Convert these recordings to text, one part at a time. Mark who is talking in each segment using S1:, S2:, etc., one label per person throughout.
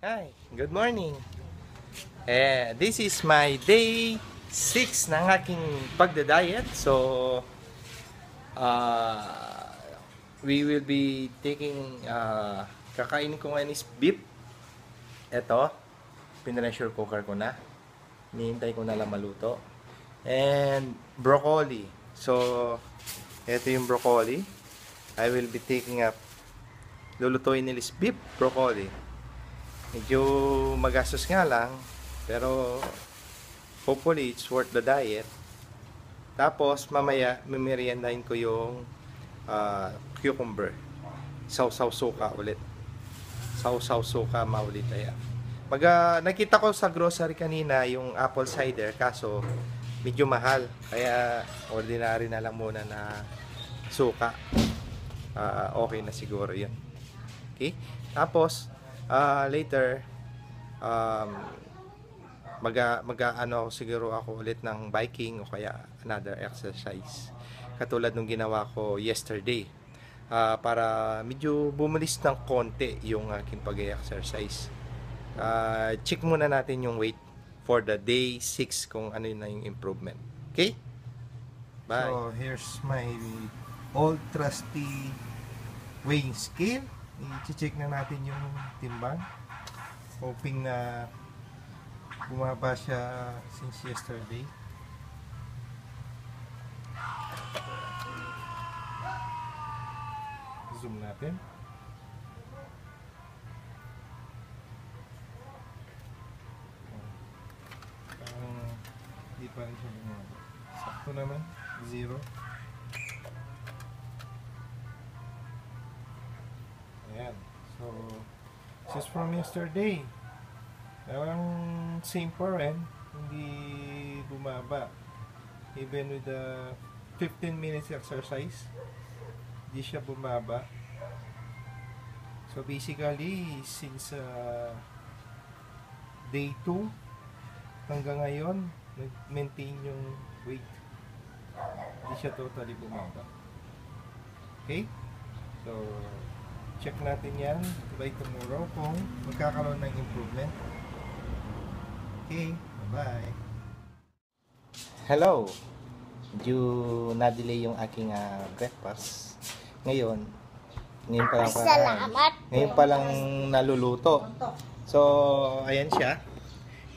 S1: Hi, good morning. This is my day 6 ng aking pagda-diet. So, uh, we will be taking, kakainin ko ngayon is beef. Ito, pinressure cooker ko na. Hinihintay ko na lang maluto. And broccoli. So, ito yung broccoli. I will be taking up, lulutuin nila is beef broccoli. Medyo magastos nga lang, pero hopefully it's worth the diet. Tapos mamaya mimeriendahin ko yung cucumber. Sausaw suka ulit. Sausaw suka maulit ayan. Nakita ko sa grocery kanina yung apple cider, kaso medyo mahal. Kaya ordinary na lang muna na suka. Okay na siguro yun. Okay? Tapos later mag-ano siguro ako ulit ng biking o kaya another exercise katulad nung ginawa ko yesterday, para medyo bumilis ng konti yung aking pag-exercise. Check muna natin yung weight for the day 6 kung ano na yung improvement. Okay? Bye. So here's my old trusty weighing scale. I-check na natin yung timbang, hoping na bumaba siya since yesterday. Zoom natin. Hindi pa rin siya bumaba. Sakto naman, 0. Ayan. So, this is from yesterday. Parang same pa rin. Hindi bumaba. Even with the 15 minutes exercise, hindi siya bumaba. So, basically, since day 2 hanggang ngayon, nag-maintain yung weight. Hindi siya totally bumaba. Okay? So, check natin yan by tomorrow kung magkakaroon ng improvement. Okay, bye-bye. Hello. Medyo na-delay yung aking breakfast. Ngayon pa lang naluluto. So, ayan siya.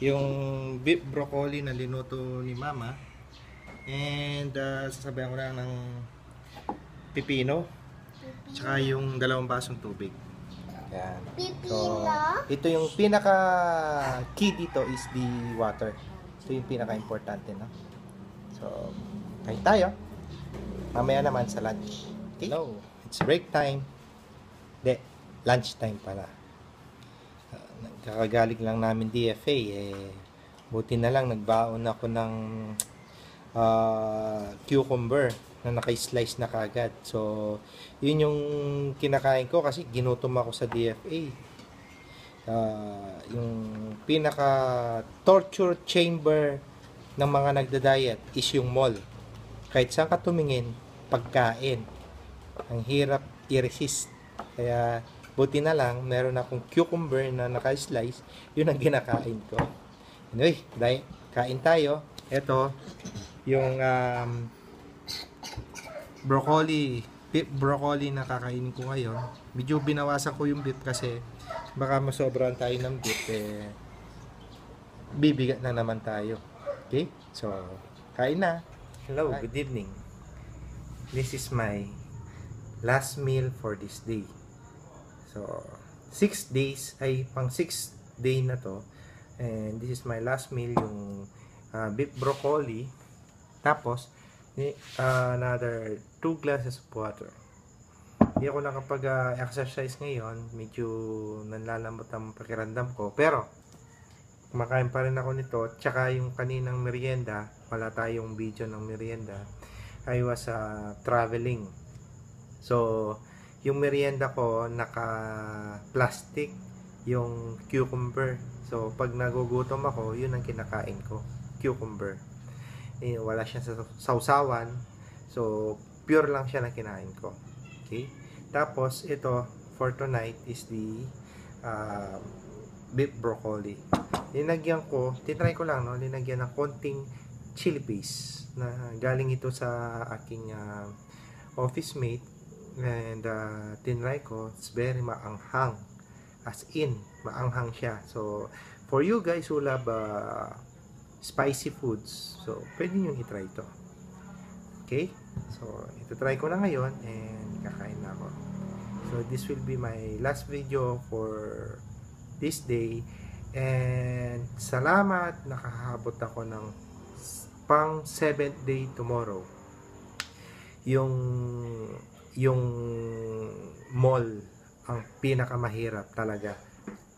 S1: Yung beef broccoli na linuto ni Mama. And sasabayan ko lang ng pipino. Tsaka yung 2 basong tubig. Ayan. So, ito yung pinaka key dito is the water. Ito yung pinaka importante, no? So, kain tayo. Mamaya naman sa lunch. Okay? Hello. It's break time. Hindi, lunch time pala. Kakagaling lang namin DFA. Buti na lang nagbaon ako ng cucumber na naka-slice na kagad. So, yun yung kinakain ko kasi ginutom ako sa DFA. Yung pinaka torture chamber ng mga nagda-diet is yung mall. Kahit saan ka tumingin, pagkain. Ang hirap i-resist. Kaya, buti na lang, meron akong cucumber na naka-slice. Yun ang ginakain ko. Anyway, kain tayo. Ito, yung beef broccoli na kakainin ko ngayon. Medyo binawasan ko yung beef kasi baka masobrahan tayo ng beef, bibigat na naman tayo. Okay? So, kain na. Hello, good evening. This is my last meal for this day. So, 6 days, pang 6th day na to. And this is my last meal, yung beef broccoli. Tapos, another 2 glasses of water. Hindi ako nakapag-exercise ngayon. Medyo nanlalamot ang pakiramdam ko. Pero, kumakain pa rin ako nito. Tsaka yung kaninang merienda, wala tayong video ng merienda. I was traveling. So, yung merienda ko, naka-plastic yung cucumber. So, pag nagugutom ako, yun ang kinakain ko. Cucumber. Wala siyang sausawan. So, pure lang siya na kinain ko. Okay? Tapos, ito, for tonight is the beef broccoli. Linagyan ko, tinry ko lang, no? Linagyan ng konting chili paste na galing ito sa aking office mate. And tinry ko, it's very maanghang. As in, maanghang siya. So, for you guys who love spicy foods, so, pwede nyo itry ito. Okay? So, ito try ko na ngayon and kakain na ako. So, this will be my last video for this day. And salamat, nakahabot ako ng pang 7th day tomorrow. Yung mall ang pinakamahirap talaga.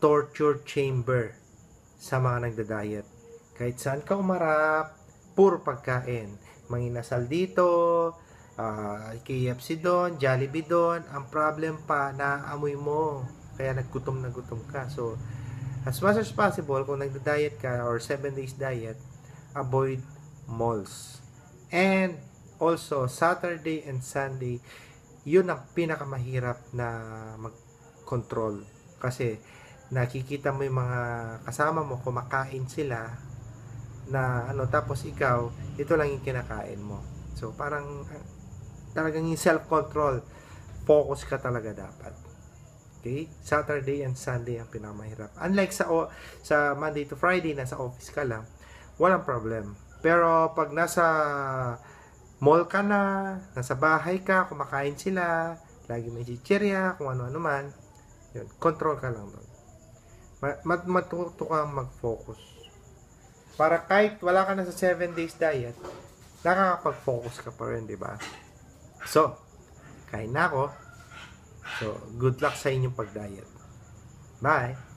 S1: Torture chamber sa mga nagda-diet. Kahit saan ka umarap, puro pagkain. Manginasal dito, KFC doon, Jollibee doon. Ang problem pa, naaamoy mo. Kaya naggutom na gutom ka. So, as much as possible, kung nagda-diet ka or 7 days diet, avoid malls. And also, Saturday and Sunday, yun ang pinakamahirap na mag-control. Kasi, nakikita mo yung mga kasama mo, kumakain sila, na tapos ikaw, ito lang yung kinakain mo. So, parang, talagang yung self-control, focus ka talaga dapat. Okay? Saturday and Sunday ang pinakamahirap. Unlike sa Monday to Friday, nasa office ka lang, walang problem. Pero, pag nasa mall ka na, nasa bahay ka, kumakain sila, lagi may chichirya, kung ano-ano man, yun, control ka lang doon. Matuto kang mag-focus. Para kahit wala ka na sa 7 days diet, nakakapag-focus ka pa rin, di ba? So, kain na ako. So, good luck sa inyong pag-diet. Bye!